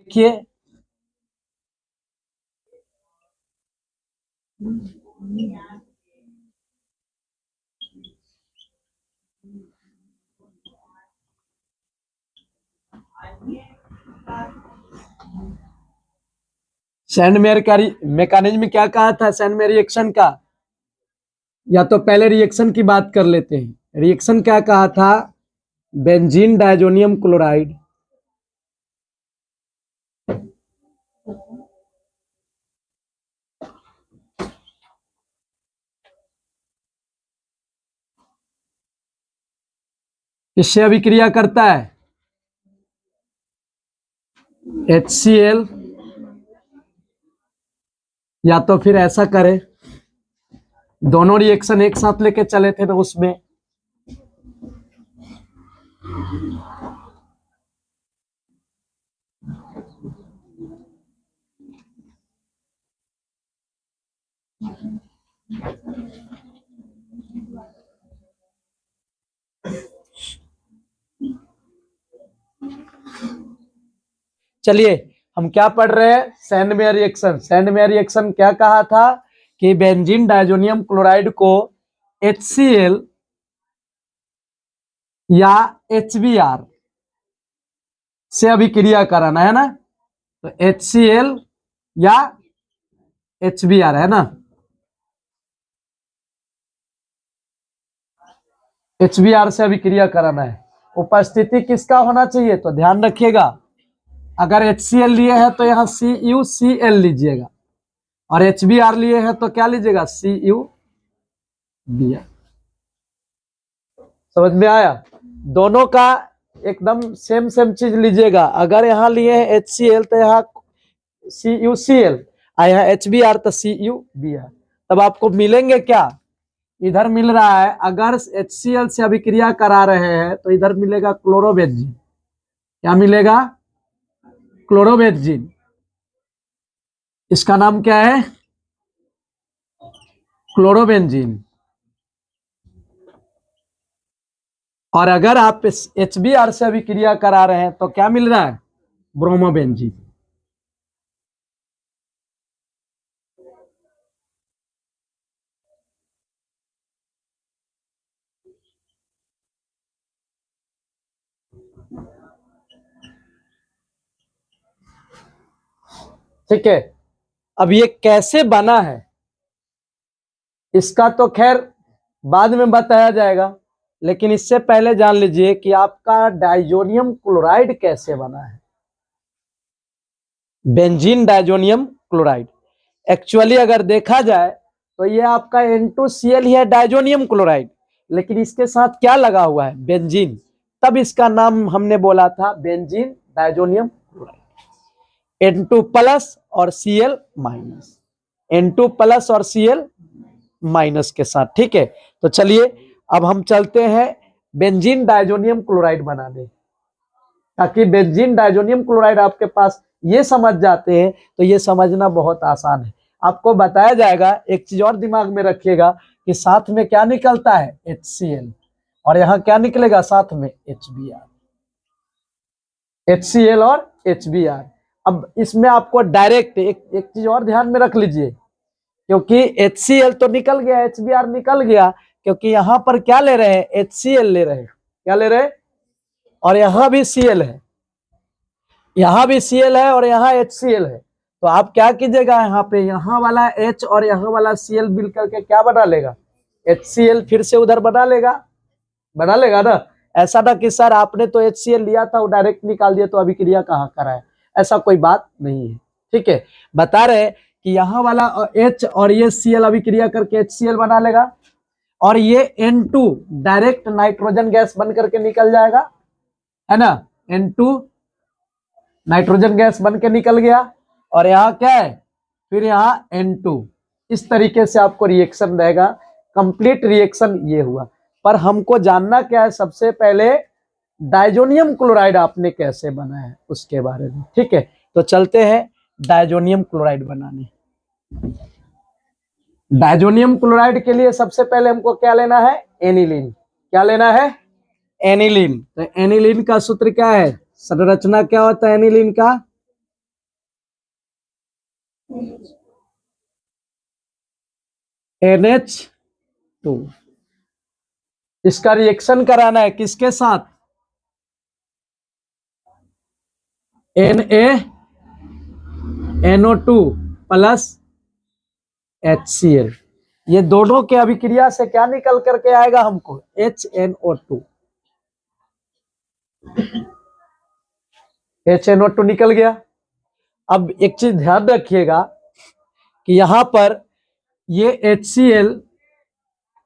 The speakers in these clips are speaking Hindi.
देखिए सैंडमेयर का मैकेनिज्म क्या कहा था सैंडमेयर रिएक्शन का, या तो पहले रिएक्शन की बात कर लेते हैं। रिएक्शन क्या कहा था, बेंजीन डायजोनियम क्लोराइड किससे अभिक्रिया करता है, HCl, या तो फिर ऐसा करें, दोनों रिएक्शन एक साथ लेके चले थे ना उसमें, चलिए हम क्या पढ़ रहे हैं, सैंडमेयर रिएक्शन। सैंडमेयर रिएक्शन क्या कहा था कि बेंजीन डायजोनियम क्लोराइड को HCl या HBr से अभिक्रिया कराना है ना, तो HCl या HBr है ना, HBr से अभिक्रिया कराना है। उपस्थिति किसका होना चाहिए, तो ध्यान रखिएगा, अगर HCl लिए हैं तो यहाँ CuCl लीजिएगा, और HBr लिए हैं तो क्या लीजिएगा, CuBr। समझ में आया, दोनों का एकदम सेम चीज लीजिएगा। अगर यहाँ लिए हैं HCl तो यहाँ CuCl, और यहाँ HBr तो CuBr। तब आपको मिलेंगे क्या, इधर मिल रहा है, अगर HCl से अभिक्रिया करा रहे हैं तो इधर मिलेगा क्लोरोबेंजीन। क्या मिलेगा, क्लोरोबेंजीन। इसका नाम क्या है, क्लोरोबेंजीन। और अगर आप HBr से अभिक्रिया करा रहे हैं तो क्या मिल रहा है, ब्रोमोबेंजीन। ठीक है, अब ये कैसे बना है इसका तो खैर बाद में बताया जाएगा, लेकिन इससे पहले जान लीजिए कि आपका डायजोनियम क्लोराइड कैसे बना है। बेंजीन डायजोनियम क्लोराइड एक्चुअली अगर देखा जाए तो ये आपका N2Cl ही है, डायजोनियम क्लोराइड, लेकिन इसके साथ क्या लगा हुआ है, बेंजीन, तब इसका नाम हमने बोला था benzene diazonium chloride. N2 plus और Cl माइनस, N2 प्लस और Cl माइनस के साथ। ठीक है, तो चलिए अब हम चलते हैं बेंजीन डायजोनियम क्लोराइड बनाने, ताकि बेंजीन डायजोनियम क्लोराइड आपके पास ये समझ जाते हैं तो ये समझना बहुत आसान है। आपको बताया जाएगा, एक चीज और दिमाग में रखिएगा कि साथ में क्या निकलता है, HCl, और यहाँ क्या निकलेगा साथ में, HBr। HCl और HBr। अब इसमें आपको डायरेक्ट एक चीज और ध्यान में रख लीजिए, क्योंकि HCl तो निकल गया, HBr निकल गया, क्योंकि यहाँ पर क्या ले रहे हैं, HCl ले रहे हैं, क्या ले रहे हैं, और यहाँ भी Cl है, यहाँ भी Cl है और यहाँ HCl है। तो आप क्या कीजिएगा, यहाँ पे यहाँ वाला H और यहाँ वाला Cl मिल करके क्या बना लेगा, HCl फिर से उधर बना लेगा ना। ऐसा ना कि सर आपने तो HCl लिया था वो डायरेक्ट निकाल दिया तो अभिक्रिया कहाँ कराया, ऐसा कोई बात नहीं है। ठीक है, बता रहे कि यहाँ वाला H और ये Cl अभिक्रिया करके HCl बना लेगा, और ये N2 डायरेक्ट नाइट्रोजन गैस बन करके निकल जाएगा, है ना, N2 नाइट्रोजन गैस बन के निकल गया, और यहाँ क्या है, फिर यहाँ N2। इस तरीके से आपको रिएक्शन रहेगा, कंप्लीट रिएक्शन ये हुआ। पर हमको जानना क्या है, सबसे पहले डायजोनियम क्लोराइड आपने कैसे बना है उसके बारे में। ठीक है, तो चलते हैं डायजोनियम क्लोराइड बनाने। डायजोनियम क्लोराइड के लिए सबसे पहले हमको क्या लेना है, एनिलीन। क्या लेना है, एनिलीन। तो एनिलीन का सूत्र क्या है, संरचना क्या होता है एनिलीन का, NH2। इसका रिएक्शन कराना है किसके साथ? NaNO2 plus HCl। ये दोनों के अभिक्रिया से क्या निकल करके आएगा हमको? HNO2। HNO2 निकल गया। अब एक चीज ध्यान रखिएगा कि यहां पर ये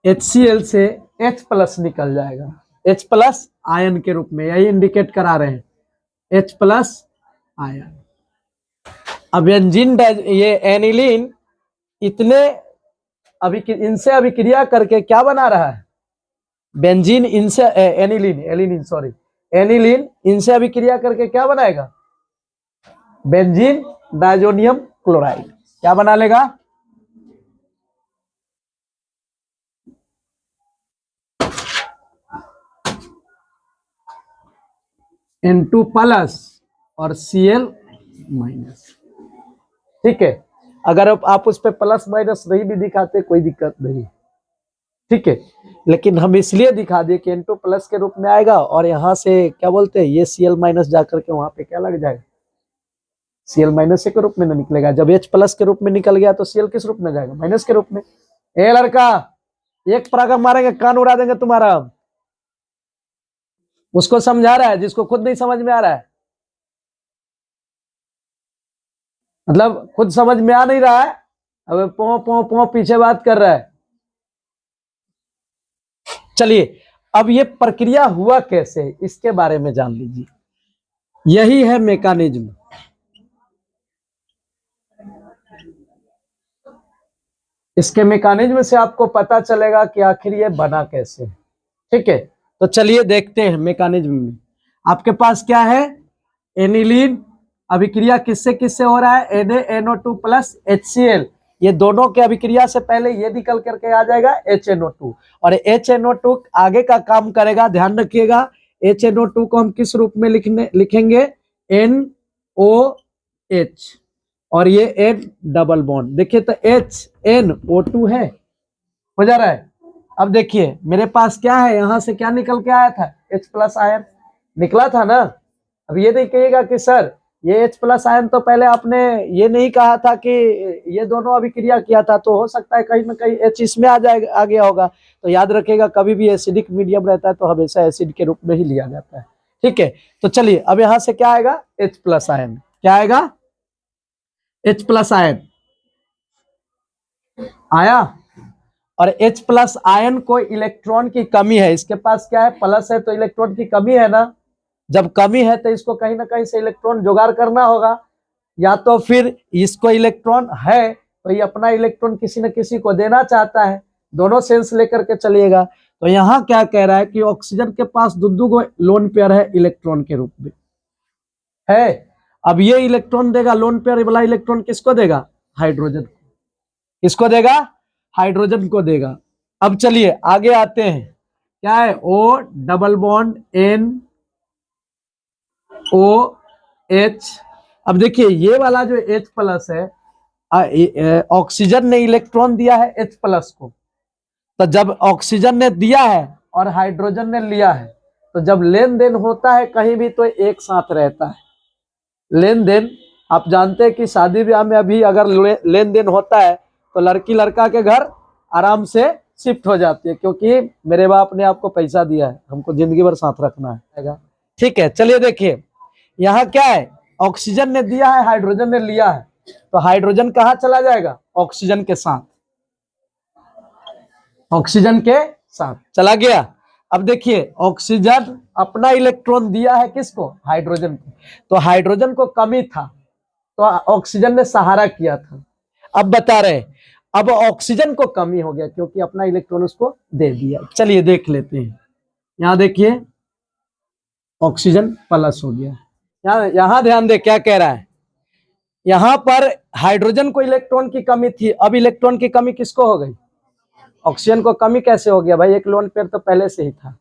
HCl से H प्लस निकल जाएगा, H प्लस आयन के रूप में, यही इंडिकेट करा रहे हैं, H प्लस आयन। अब बेंजीन ये एनिलीन इनसे अभिक्रिया करके क्या बना रहा है? बेंजीन इनसे एनिलीन इनसे अभिक्रिया करके क्या बनाएगा? Benzene diazonium chloride. क्या बना लेगा? N2 प्लस और Cl माइनस। ठीक है, अगर आप उस पर प्लस माइनस नहीं भी दिखाते कोई दिक्कत नहीं, ठीक है, लेकिन हम इसलिए दिखा दिए कि N2 प्लस के रूप में आएगा और यहाँ से क्या बोलते हैं, ये Cl माइनस जाकर के वहां पे क्या लग जाएगा? Cl माइनस के रूप में ना निकलेगा। जब H प्लस के रूप में निकल गया तो Cl किस रूप में जाएगा? माइनस के रूप में। ए लड़का, एक पराक्रम मारेंगे कान उड़ा देंगे तुम्हारा। उसको समझा रहा है जिसको खुद नहीं समझ में आ रहा है, मतलब खुद समझ में आ नहीं रहा है, अब पो पो पो पीछे बात कर रहा है। चलिए, अब ये प्रक्रिया हुआ कैसे इसके बारे में जान लीजिए। यही है मैकेनिज्म। इसके मैकेनिज्म से आपको पता चलेगा कि आखिर ये बना कैसे। ठीक है, तो चलिए देखते हैं मैकेनिज्म में। आपके पास क्या है? एनिलीन अभिक्रिया किससे किससे हो रहा है? NaNO2 plus HCl। ये दोनों के अभिक्रिया से पहले ये निकल करके आ जाएगा HNO2, और HNO2 आगे का काम करेगा। ध्यान रखिएगा, HNO2 को हम किस रूप में लिखेंगे? NOH, और ये N डबल बॉन्ड। देखिए तो HNO2 है, हो जा रहा है। अब देखिए मेरे पास क्या है, यहां से क्या निकल के आया था? H प्लस आयन निकला था ना। अब ये नहीं कहिएगा कि सर ये H प्लस आयन तो पहले आपने ये नहीं कहा था कि ये दोनों अभिक्रिया किया था, तो हो सकता है कहीं ना कहीं H इसमें आ गया होगा। तो याद रखिएगा, कभी भी एसिडिक मीडियम रहता है तो हमेशा एसिड के रूप में ही लिया जाता है। ठीक है, तो चलिए अब यहां से क्या आएगा? H plus ion. क्या आएगा? H प्लस आयन आया। और H प्लस आयन को इलेक्ट्रॉन की कमी है, इसके पास क्या है? प्लस है, तो इलेक्ट्रॉन की कमी है ना। जब कमी है तो इसको कहीं ना कहीं से इलेक्ट्रॉन जुगाड़ करना होगा, या तो फिर इसको इलेक्ट्रॉन है तो ये अपना इलेक्ट्रॉन किसी न किसी को देना चाहता है। दोनों सेंस लेकर के चलिएगा। तो यहाँ क्या कह रहा है कि ऑक्सीजन के पास दो लोन पेयर है इलेक्ट्रॉन के रूप में है। अब ये इलेक्ट्रॉन देगा, लोन पेयर वाला इलेक्ट्रॉन किसको देगा? हाइड्रोजन को। किसको देगा? हाइड्रोजन को देगा। अब चलिए आगे आते हैं, क्या है? O double bond NOH। अब देखिए ये वाला जो H प्लस है, ऑक्सीजन ने इलेक्ट्रॉन दिया है H प्लस को, तो जब ऑक्सीजन ने दिया है और हाइड्रोजन ने लिया है, तो जब लेन देन होता है कहीं भी तो एक साथ रहता है। लेन देन आप जानते हैं कि शादी ब्याह में अभी अगर लेन देन होता है तो लड़की लड़का के घर आराम से शिफ्ट हो जाती है, क्योंकि मेरे बाप ने आपको पैसा दिया है, हमको जिंदगी भर साथ रखना है। ठीक है, चलिए देखिए यहाँ क्या है? ऑक्सीजन ने दिया है, हाइड्रोजन ने लिया है, तो हाइड्रोजन कहाँ चला जाएगा? ऑक्सीजन के साथ। ऑक्सीजन के साथ चला गया। अब देखिए ऑक्सीजन अपना इलेक्ट्रॉन दिया है किसको? हाइड्रोजन को। तो हाइड्रोजन को कमी था तो ऑक्सीजन ने सहारा किया था। अब बता रहे अब ऑक्सीजन को कमी हो गया क्योंकि अपना इलेक्ट्रॉन उसको दे दिया। चलिए देख लेते हैं, यहां देखिए ऑक्सीजन प्लस हो गया। यहां ध्यान दे क्या कह रहा है। यहां पर हाइड्रोजन को इलेक्ट्रॉन की कमी थी, अब इलेक्ट्रॉन की कमी किसको हो गई? ऑक्सीजन को कमी कैसे हो गया भाई? एक लोन पेयर तो पहले से ही था,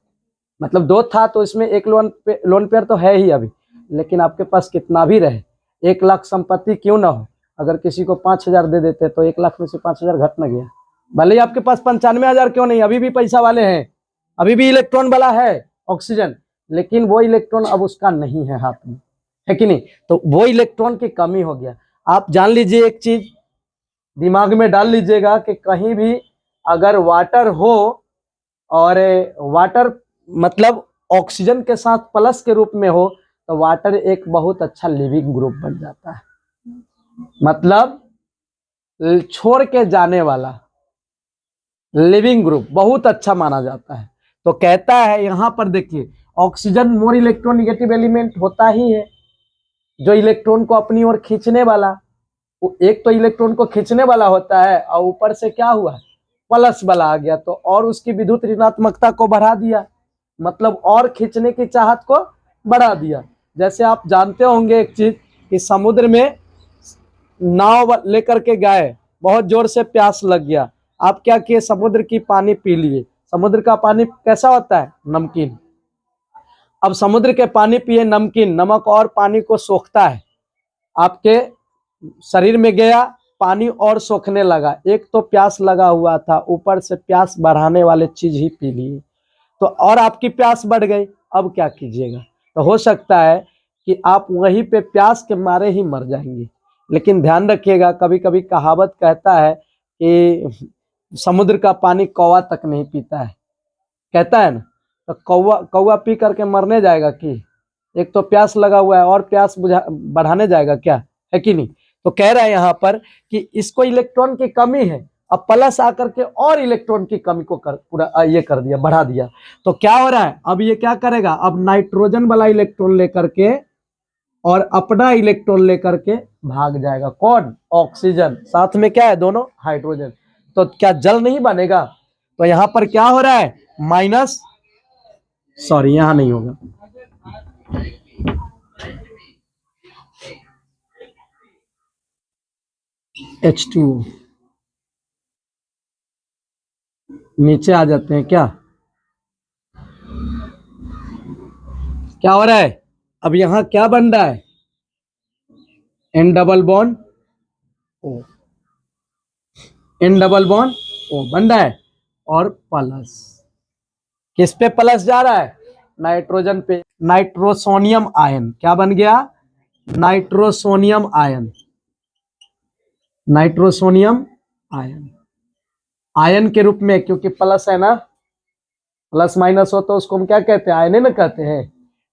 मतलब दो था तो इसमें एक लोन पेयर तो है ही अभी, लेकिन आपके पास कितना भी रहे, 1 लाख संपत्ति क्यों ना हो, अगर किसी को 5,000 दे देते तो 1 लाख में से 5,000 घट न गया। भले ही आपके पास 95,000 क्यों नहीं, अभी भी पैसा वाले हैं, अभी भी इलेक्ट्रॉन वाला है ऑक्सीजन, लेकिन वो इलेक्ट्रॉन अब उसका नहीं है हाथ में, है कि नहीं। तो वो इलेक्ट्रॉन की कमी हो गया। आप जान लीजिए, एक चीज दिमाग में डाल लीजिएगा कि कहीं भी अगर वाटर हो और वाटर मतलब ऑक्सीजन के साथ प्लस के रूप में हो तो वाटर एक बहुत अच्छा लिविंग ग्रुप बन जाता है, मतलब छोड़ के जाने वाला लिविंग ग्रुप बहुत अच्छा माना जाता है। तो कहता है यहां पर देखिए, ऑक्सीजन मोर इलेक्ट्रोनिगेटिव एलिमेंट होता ही है, जो इलेक्ट्रॉन को अपनी ओर खींचने वाला, एक तो इलेक्ट्रॉन को खींचने वाला होता है और ऊपर से क्या हुआ, प्लस वाला आ गया, तो और उसकी विद्युत ऋणात्मकता को बढ़ा दिया, मतलब और खींचने की चाहत को बढ़ा दिया। जैसे आप जानते होंगे एक चीज कि समुद्र में नाव लेकर के गए, बहुत जोर से प्यास लग गया, आप क्या किए, समुद्र की पानी पी लिए। समुद्र का पानी कैसा होता है, नमकीन। अब समुद्र के पानी पिए नमकीन, नमक और पानी को सोखता है, आपके शरीर में गया पानी और सोखने लगा, एक तो प्यास लगा हुआ था, ऊपर से प्यास बढ़ाने वाले चीज ही पी लिए, तो और आपकी प्यास बढ़ गई। अब क्या कीजिएगा, तो हो सकता है कि आप वहीं पे प्यास के मारे ही मर जाएंगे। लेकिन ध्यान रखिएगा, कभी कभी कहावत कहता है कि समुद्र का पानी कौवा तक नहीं पीता है, कहता है ना, तो कौवा पी करके मरने जाएगा कि, एक तो प्यास लगा हुआ है और प्यास बढ़ाने जाएगा क्या, है कि नहीं। तो कह रहा है यहाँ पर कि इसको इलेक्ट्रॉन की कमी है, अब प्लस आकर के और इलेक्ट्रॉन की कमी को पूरा ये कर दिया, बढ़ा दिया। तो क्या हो रहा है, अब ये क्या करेगा, अब नाइट्रोजन वाला इलेक्ट्रॉन लेकर के और अपना इलेक्ट्रॉन लेकर के भाग जाएगा, कौन, ऑक्सीजन, साथ में क्या है, दोनों हाइड्रोजन, तो क्या जल नहीं बनेगा। तो यहां पर क्या हो रहा है, माइनस, सॉरी यहां नहीं होगा, H2O नीचे आ जाते हैं, क्या क्या हो रहा है, अब यहां क्या बन रहा है, N double bond O, N double bond O बन रहा है, और प्लस, किस पे प्लस जा रहा है, नाइट्रोजन पे, नाइट्रोसोनियम आयन, क्या बन गया, nitrosonium ion, nitrosonium ion, ion के रूप में, क्योंकि प्लस है ना, प्लस माइनस हो तो उसको हम क्या कहते हैं, आयन ना कहते हैं।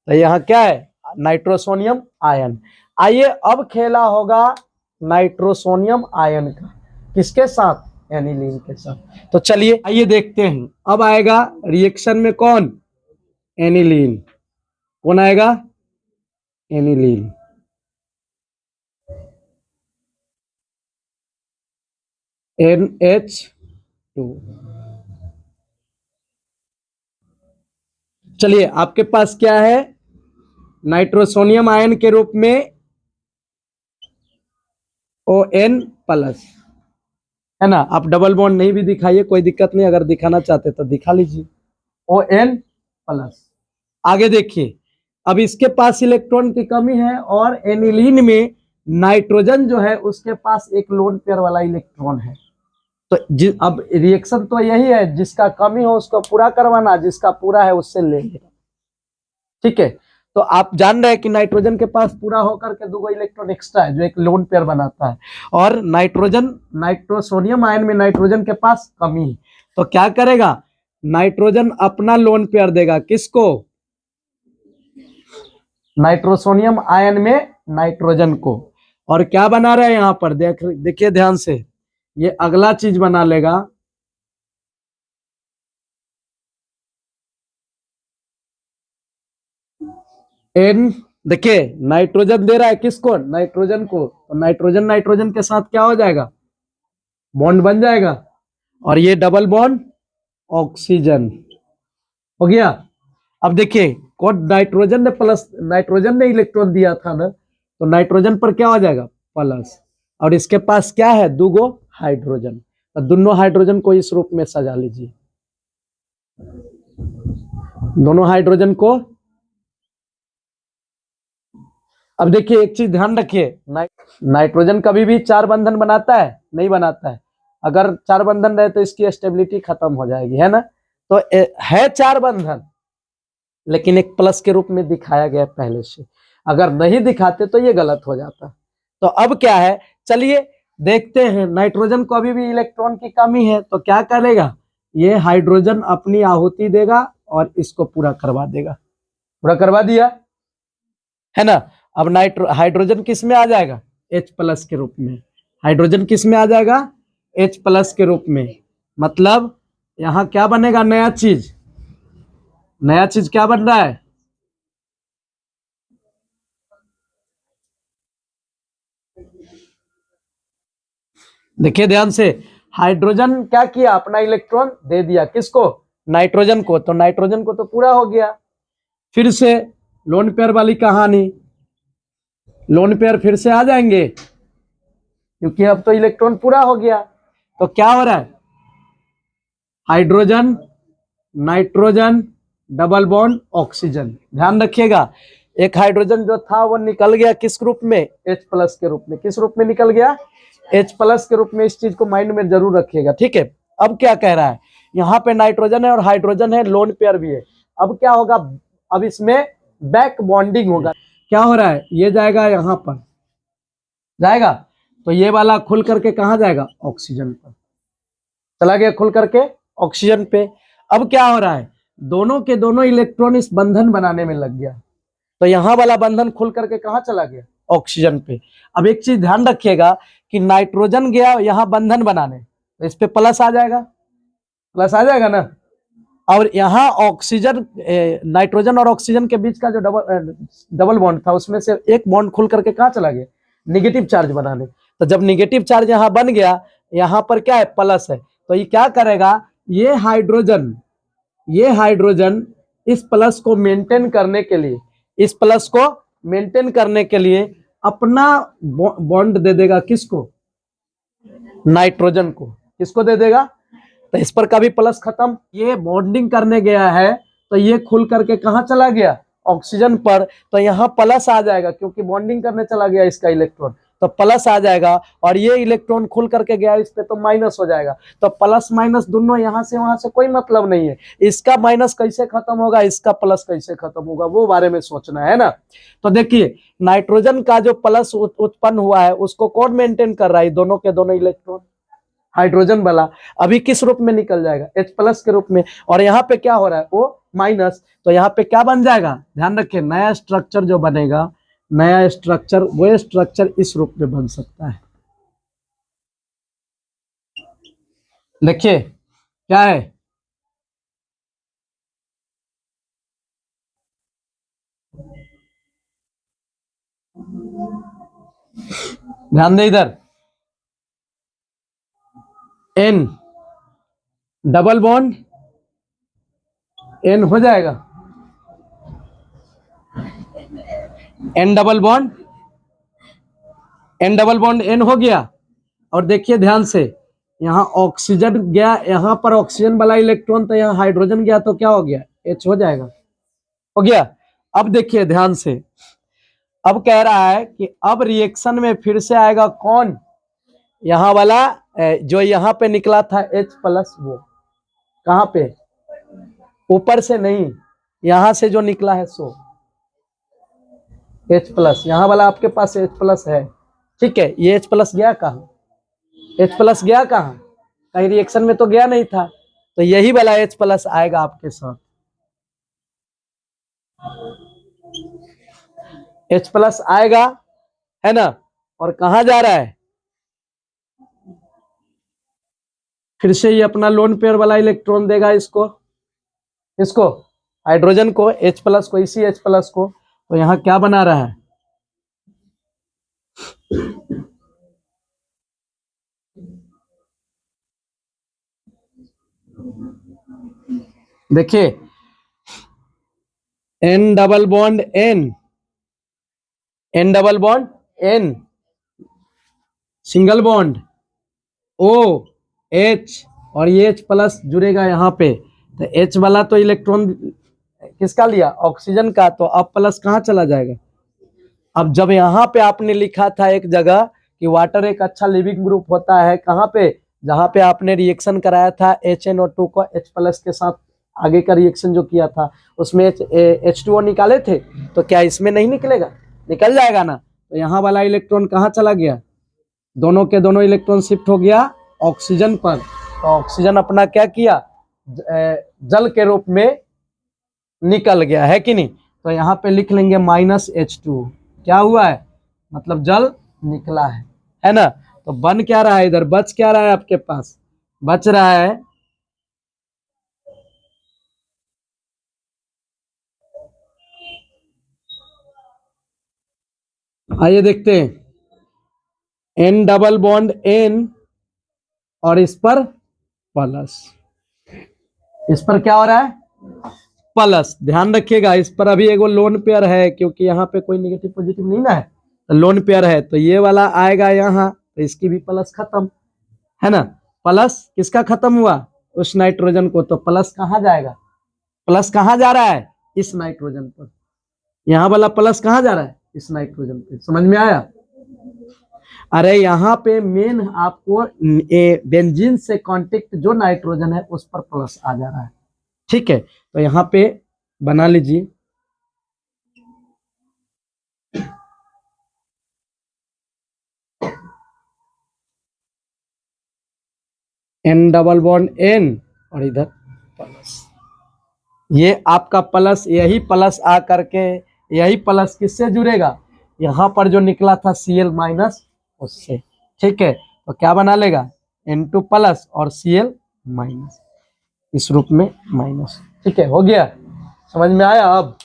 तो यहाँ क्या है, नाइट्रोसोनियम आयन। आइए अब खेला होगा नाइट्रोसोनियम आयन का, किसके साथ, एनिलीन के साथ। तो चलिए आइए देखते हैं, अब आएगा रिएक्शन में कौन, एनिलीन, कौन आएगा, एनिलीन, NH2। चलिए आपके पास क्या है, नाइट्रोसोनियम आयन के रूप में ON प्लस, है ना। आप डबल बॉन्ड नहीं भी दिखाइए, कोई दिक्कत नहीं, अगर दिखाना चाहते तो दिखा लीजिए, ON प्लस। आगे देखिए, अब इसके पास इलेक्ट्रॉन की कमी है और एनिलीन में नाइट्रोजन जो है उसके पास एक लोन पेयर वाला इलेक्ट्रॉन है। तो अब रिएक्शन तो यही है, जिसका कमी हो उसको पूरा करवाना, जिसका पूरा है उससे ले लेना, ठीक है। तो आप जान रहे हैं कि नाइट्रोजन के पास पूरा होकर के 2 इलेक्ट्रॉन एक्स्ट्रा है, जो एक लोन पेयर बनाता है, और नाइट्रोसोनियम आयन में नाइट्रोजन के पास कमी है, तो क्या करेगा, नाइट्रोजन अपना लोन पेयर देगा, किसको, नाइट्रोसोनियम आयन में नाइट्रोजन को, और क्या बना रहा है यहां पर, देखिए ध्यान से, ये अगला चीज बना लेगा, एन, देखिए नाइट्रोजन दे रहा है किसको, नाइट्रोजन को, तो नाइट्रोजन नाइट्रोजन के साथ क्या हो जाएगा, बॉन्ड बन जाएगा, और ये डबल बॉन्ड ऑक्सीजन हो गया। अब देखिए कौन, नाइट्रोजन ने प्लस, नाइट्रोजन ने इलेक्ट्रॉन दिया था ना, तो नाइट्रोजन पर क्या हो जाएगा, प्लस, और इसके पास क्या है, 2 हाइड्रोजन, तो दोनों हाइड्रोजन को इस रूप में सजा लीजिए, दोनों हाइड्रोजन को अब देखिए एक चीज ध्यान रखिए, नाइट्रोजन कभी भी 4 बंधन बनाता है? नहीं बनाता है। अगर 4 बंधन रहे तो इसकी स्टेबिलिटी खत्म हो जाएगी, है ना। तो है 4 बंधन, लेकिन एक प्लस के रूप में दिखाया गया पहले से। अगर नहीं दिखाते तो ये गलत हो जाता। तो अब क्या है, चलिए देखते हैं। नाइट्रोजन को अभी भी इलेक्ट्रॉन की कमी है, तो क्या करेगा, ये हाइड्रोजन अपनी आहुति देगा और इसको पूरा करवा देगा। पूरा करवा दिया, है ना। अब हाइड्रोजन किस में आ जाएगा, H+ के रूप में। हाइड्रोजन किस में आ जाएगा, H+ के रूप में। मतलब यहां क्या बनेगा, नया चीज। नया चीज क्या बन रहा है, देखिए ध्यान से। हाइड्रोजन क्या किया, अपना इलेक्ट्रॉन दे दिया किसको, नाइट्रोजन को। तो नाइट्रोजन को तो पूरा हो गया। फिर से लोन पेयर वाली कहानी, लोन पेयर फिर से आ जाएंगे, क्योंकि अब तो इलेक्ट्रॉन पूरा हो गया। तो क्या हो रहा है, hydrogen, nitrogen, double bond, oxygen. ध्यान रखिएगा, एक हाइड्रोजन जो था वो निकल गया किस रूप में, H+ के रूप में। किस रूप में निकल गया, H+ के रूप में। इस चीज को माइंड में जरूर रखिएगा, ठीक है। अब क्या कह रहा है, यहाँ पे नाइट्रोजन है और हाइड्रोजन है, लोन पेयर भी है। अब क्या होगा, अब इसमें बैक बॉन्डिंग होगा। क्या हो रहा है, ये जाएगा यहाँ पर, जाएगा तो ये वाला खुल करके कहाँ जाएगा, ऑक्सीजन पर चला गया, खुल करके ऑक्सीजन पे। अब क्या हो रहा है, दोनों के दोनों इलेक्ट्रॉन इस बंधन बनाने में लग गया। तो यहाँ वाला बंधन खुल करके कहाँ चला गया, ऑक्सीजन पे। अब एक चीज ध्यान रखिएगा कि नाइट्रोजन गया यहाँ बंधन बनाने, तो इस पे प्लस आ जाएगा, प्लस आ जाएगा ना। और यहाँ ऑक्सीजन, नाइट्रोजन और ऑक्सीजन के बीच का जो डबल बॉन्ड था, उसमें से एक बॉन्ड खुल करके कहाँ चला गया, निगेटिव चार्ज बनाने। तो जब निगेटिव चार्ज यहाँ बन गया, यहाँ पर क्या है, प्लस है। तो ये क्या करेगा, ये हाइड्रोजन इस प्लस को मेंटेन करने के लिए, इस प्लस को मेंटेन करने के लिए अपना बॉन्ड दे देगा किसको, नाइट्रोजन को। किसको दे देगा, तो इस पर का भी प्लस खत्म। ये बॉन्डिंग करने गया है, तो ये खुल करके कहाँ चला गया, ऑक्सीजन पर। तो यहाँ प्लस आ जाएगा, क्योंकि बॉन्डिंग करने चला गया इसका इलेक्ट्रॉन, तो प्लस आ जाएगा। और ये इलेक्ट्रॉन खुल करके गया इस पे, तो माइनस हो जाएगा। तो प्लस माइनस दोनों, यहाँ से वहां से कोई मतलब नहीं है। इसका माइनस कैसे खत्म होगा, इसका प्लस कैसे खत्म होगा, वो बारे में सोचना है ना। तो देखिए, नाइट्रोजन का जो प्लस उत्पन्न हुआ है, उसको कौन मेंटेन कर रहा है, दोनों के दोनों इलेक्ट्रॉन। हाइड्रोजन वाला अभी किस रूप में निकल जाएगा, H+ के रूप में। और यहाँ पे क्या हो रहा है, वो माइनस। तो यहाँ पे क्या बन जाएगा, ध्यान रखिए, नया स्ट्रक्चर जो बनेगा, नया स्ट्रक्चर, वो स्ट्रक्चर इस रूप में बन सकता है। देखिए क्या है, ध्यान दे इधर, N डबल बॉन्ड N हो जाएगा, N डबल बॉन्ड N हो गया। और देखिए ध्यान से, यहाँ ऑक्सीजन गया, यहाँ पर ऑक्सीजन वाला इलेक्ट्रॉन, तो यहाँ हाइड्रोजन गया, तो क्या हो गया, H हो जाएगा, हो गया। अब देखिए ध्यान से, अब कह रहा है कि अब रिएक्शन में फिर से आएगा कौन, यहाँ वाला जो यहाँ पे निकला था H+, वो कहाँ पे, ऊपर से नहीं, यहां से जो निकला है सो H+, यहाँ वाला आपके पास H+ है, ठीक है। ये H+ गया कहाँ, H+ गया कहाँ, कहीं रिएक्शन में तो गया नहीं था। तो यही वाला H+ आएगा आपके साथ, H+ आएगा, है ना। और कहा जा रहा है, फिर से ये अपना लोन पेयर वाला इलेक्ट्रॉन देगा इसको, इसको हाइड्रोजन को, H+ को, इसी H+ को। तो यहाँ क्या बना रहा है, देखिए, N double bond N double bond N, single bond OH, और ये H+ जुड़ेगा यहाँ पे। तो H वाला तो इलेक्ट्रॉन किसका लिया, ऑक्सीजन का। तो अब प्लस कहाँ चला जाएगा, अब जब यहाँ पे आपने लिखा था एक जगह कि वाटर एक अच्छा लिविंग ग्रुप होता है, कहाँ पे, जहाँ पे आपने रिएक्शन कराया था HNO2 को H+ के साथ, आगे का रिएक्शन जो किया था उसमें H2O निकाले थे, तो क्या इसमें नहीं निकलेगा, निकल जाएगा ना। तो यहाँ वाला इलेक्ट्रॉन कहाँ चला गया, दोनों के दोनों इलेक्ट्रॉन शिफ्ट हो गया ऑक्सीजन पर। तो ऑक्सीजन अपना क्या किया, जल के रूप में निकल गया है कि नहीं। तो यहाँ पे लिख लेंगे -H2, क्या हुआ है, मतलब जल निकला है ना। तो बन क्या रहा है इधर, बच क्या रहा है आपके पास, बच रहा है आइए देखते हैं, N डबल बॉन्ड N और इस पर प्लस, इस पर क्या हो रहा है प्लस। ध्यान रखिएगा इस पर अभी एगो लोन पेयर है, क्योंकि यहाँ पे कोई नेगेटिव पॉजिटिव नहीं ना है, तो लोन पेयर है, तो ये वाला आएगा यहाँ, तो इसकी भी प्लस खत्म है ना। प्लस किसका खत्म हुआ, उस नाइट्रोजन को, तो प्लस कहाँ जाएगा, प्लस कहाँ जा रहा है, इस नाइट्रोजन पर, यहाँ वाला प्लस कहाँ जा रहा है, इस नाइट्रोजन पे। समझ में आया। अरे यहाँ पे मेन आपको बेंजीन से कांटेक्ट जो नाइट्रोजन है उस पर प्लस आ जा रहा है, ठीक है। तो यहाँ पे बना लीजिए, N डबल बॉन्ड N और इधर प्लस, ये आपका प्लस, यही प्लस आ करके यही प्लस किससे जुड़ेगा, यहाँ पर जो निकला था Cl- उससे, ठीक है। तो क्या बना लेगा, N2 प्लस और Cl-, इस रूप में माइनस, ठीक है, हो गया, समझ में आया अब।